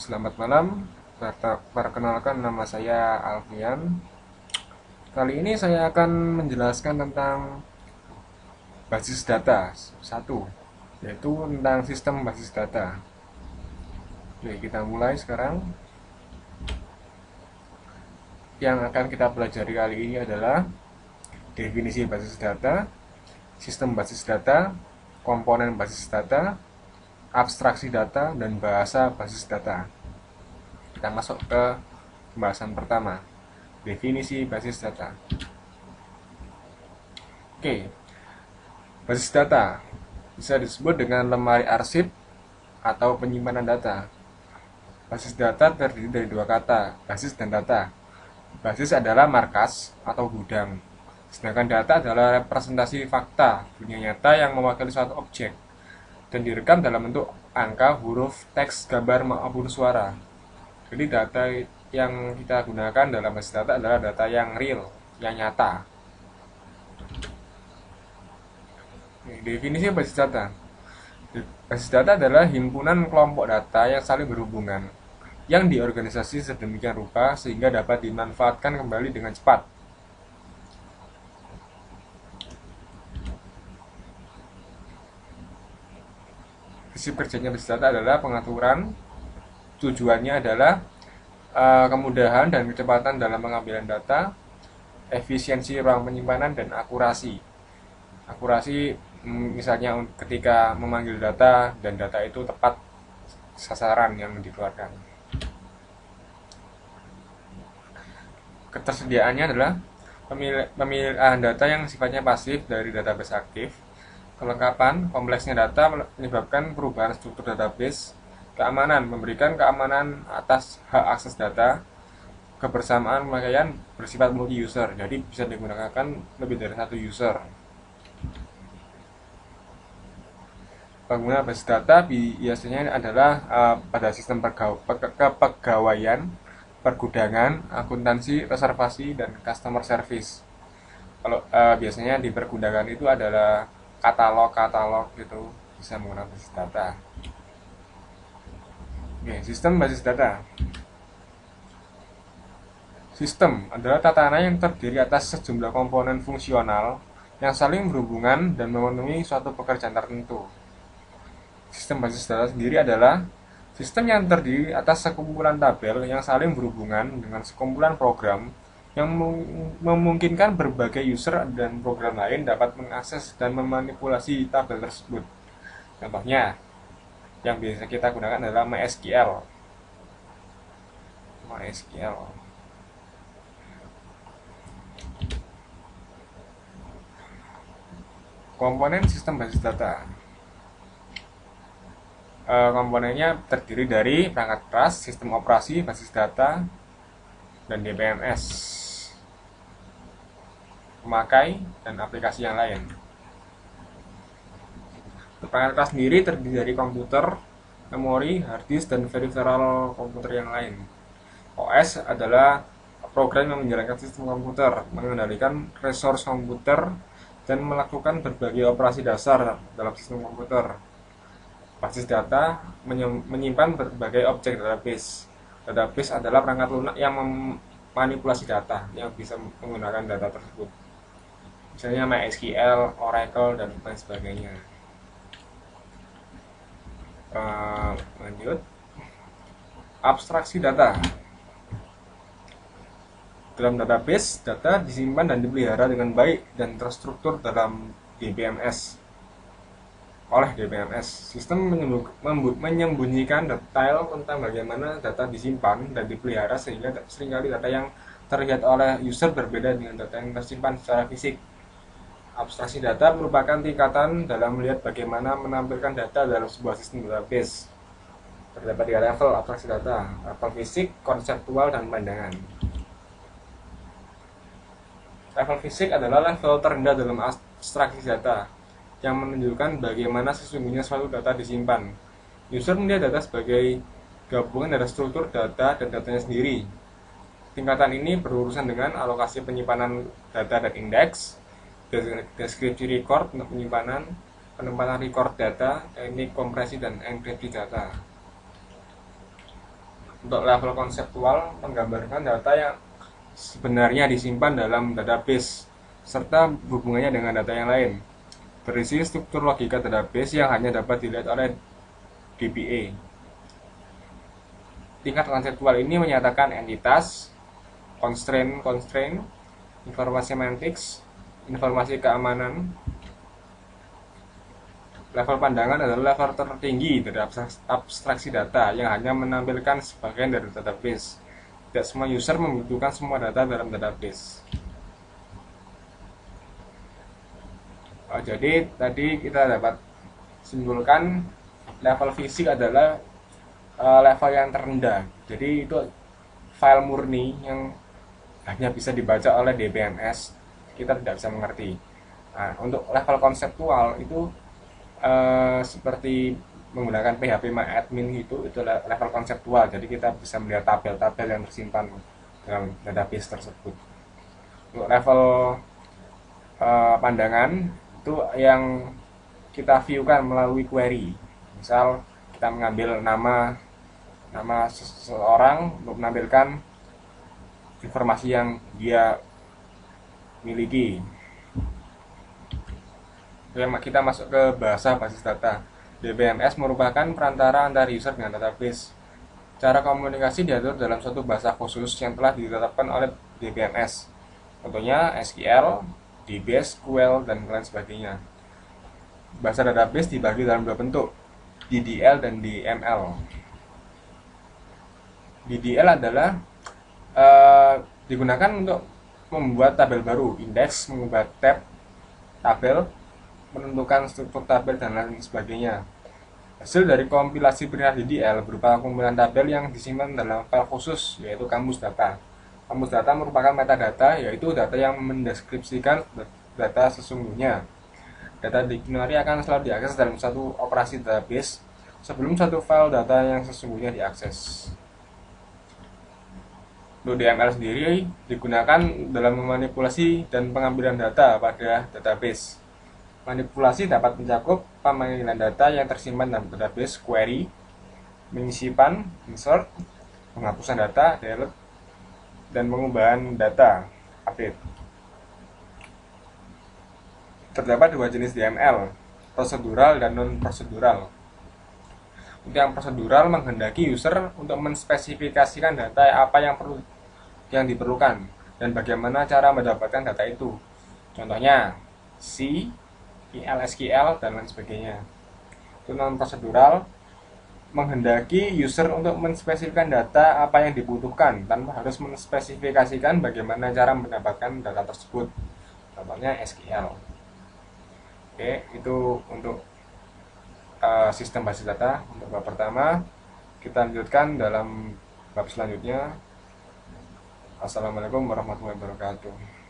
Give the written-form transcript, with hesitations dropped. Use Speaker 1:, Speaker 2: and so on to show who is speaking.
Speaker 1: Selamat malam, perkenalkan nama saya Alfian. Kali ini saya akan menjelaskan tentang basis data satu, yaitu tentang sistem basis data. Oke, kita mulai sekarang. Yang akan kita pelajari kali ini adalah definisi basis data, sistem basis data, komponen basis data, abstraksi data, dan bahasa basis data. Kita masuk ke pembahasan pertama, definisi basis data. Oke, basis data bisa disebut dengan lemari arsip atau penyimpanan data. Basis data terdiri dari dua kata, basis dan data. Basis adalah markas atau gudang, sedangkan data adalah representasi fakta dunia nyata yang mewakili suatu objek dan direkam dalam bentuk angka, huruf, teks, gambar, maupun suara. Jadi data yang kita gunakan dalam basis data adalah data yang real, yang nyata. Definisi basis data. Basis data adalah himpunan kelompok data yang saling berhubungan, yang diorganisasi sedemikian rupa sehingga dapat dimanfaatkan kembali dengan cepat. Prinsip kerjanya basis data adalah pengaturan. Tujuannya adalah kemudahan dan kecepatan dalam pengambilan data, efisiensi ruang penyimpanan, dan akurasi. Akurasi misalnya ketika memanggil data dan data itu tepat sasaran yang dikeluarkan. Ketersediaannya adalah pemilihan data yang sifatnya pasif dari database aktif, kelengkapan, kompleksnya data menyebabkan perubahan struktur database, keamanan, memberikan keamanan atas hak akses data, kebersamaan pemakaian bersifat multi-user, jadi bisa digunakan lebih dari satu user. Pengguna basis data biasanya adalah pada sistem kepegawaian, pergudangan, akuntansi, reservasi, dan customer service. Kalau biasanya di pergudangan itu adalah katalog gitu, bisa menggunakan basis data. Oke, sistem basis data. Sistem adalah tatanan yang terdiri atas sejumlah komponen fungsional yang saling berhubungan dan memenuhi suatu pekerjaan tertentu. Sistem basis data sendiri adalah sistem yang terdiri atas sekumpulan tabel yang saling berhubungan dengan sekumpulan program yang memungkinkan berbagai user dan program lain dapat mengakses dan memanipulasi tabel tersebut. Contohnya, yang biasa kita gunakan adalah MySQL. Komponen sistem basis data. Komponennya terdiri dari perangkat keras, sistem operasi, basis data, dan DBMS, pemakai, dan aplikasi yang lain. Perangkat keras sendiri terdiri dari komputer, memori, hard disk, dan peripheral komputer yang lain. OS adalah program yang menjalankan sistem komputer, mengendalikan resource komputer, dan melakukan berbagai operasi dasar dalam sistem komputer. Basis data menyimpan berbagai objek database. Database adalah perangkat lunak yang memanipulasi data, yang bisa menggunakan data tersebut. Misalnya MySQL, Oracle, dan lain sebagainya. Lanjut. Abstraksi data. Dalam database, data disimpan dan dipelihara dengan baik dan terstruktur dalam DBMS. Oleh DBMS, sistem menyembunyikan detail tentang bagaimana data disimpan dan dipelihara sehingga seringkali data yang terlihat oleh user berbeda dengan data yang tersimpan secara fisik. Abstraksi data merupakan tingkatan dalam melihat bagaimana menampilkan data dalam sebuah sistem database. Terdapat 3 level abstraksi data: level fisik, konseptual, dan pandangan. Level fisik adalah level terendah dalam abstraksi data, yang menunjukkan bagaimana sesungguhnya suatu data disimpan. User melihat data sebagai gabungan dari struktur data dan datanya sendiri. Tingkatan ini berurusan dengan alokasi penyimpanan data dan indeks, deskripsi record untuk penyimpanan, penempatan record data, teknik kompresi, dan enkripsi data. Untuk level konseptual menggambarkan data yang sebenarnya disimpan dalam database serta hubungannya dengan data yang lain. Berisi struktur logika database yang hanya dapat dilihat oleh DBA. Tingkat konseptual ini menyatakan entitas, constraint, informasi semantics, informasi keamanan. Level pandangan adalah level tertinggi dari abstraksi data yang hanya menampilkan sebagian dari database. Tidak semua user membutuhkan semua data dalam database. Jadi tadi kita dapat simpulkan level fisik adalah level yang terendah. Jadi itu file murni yang hanya bisa dibaca oleh DBMS. Kita tidak bisa mengerti. Nah, untuk level konseptual itu seperti menggunakan phpMyAdmin itu level konseptual. Jadi kita bisa melihat tabel-tabel yang tersimpan dalam database tersebut. Untuk level pandangan itu yang kita viewkan melalui query. Misal kita mengambil nama seseorang untuk menampilkan informasi yang dia miliki. Kita masuk ke bahasa basis data. DBMS merupakan perantara antara user dengan database. Cara komunikasi diatur dalam suatu bahasa khusus yang telah ditetapkan oleh DBMS. Contohnya SQL, DB, SQL, dan lain sebagainya. Bahasa database dibagi dalam dua bentuk, DDL dan DML. DDL adalah digunakan untuk membuat tabel baru, indeks, mengubah tab, tabel, menentukan struktur tabel dan lain sebagainya. Hasil dari kompilasi perintah DDL berupa kumpulan tabel yang disimpan dalam file khusus, yaitu kamus data. Kamus data merupakan metadata, yaitu data yang mendeskripsikan data sesungguhnya. Data dictionary akan selalu diakses dalam satu operasi database sebelum satu file data yang sesungguhnya diakses. Untuk DML sendiri digunakan dalam memanipulasi dan pengambilan data pada database. Manipulasi dapat mencakup pemanggilan data yang tersimpan dalam database, query, menyisipkan, insert, penghapusan data, delete, dan pengubahan data, update. Terdapat dua jenis DML, prosedural dan non-prosedural. Untuk yang prosedural menghendaki user untuk menspesifikasikan data apa yang diperlukan dan bagaimana cara mendapatkan data itu. Contohnya C, SQL, dan lain sebagainya. Itu non-prosedural menghendaki user untuk menspesifikasikan data apa yang dibutuhkan tanpa harus menspesifikasikan bagaimana cara mendapatkan data tersebut. Contohnya SQL. Oke, itu untuk sistem basis data. Untuk bab pertama, kita lanjutkan dalam bab selanjutnya. Assalamualaikum warahmatullahi wabarakatuh.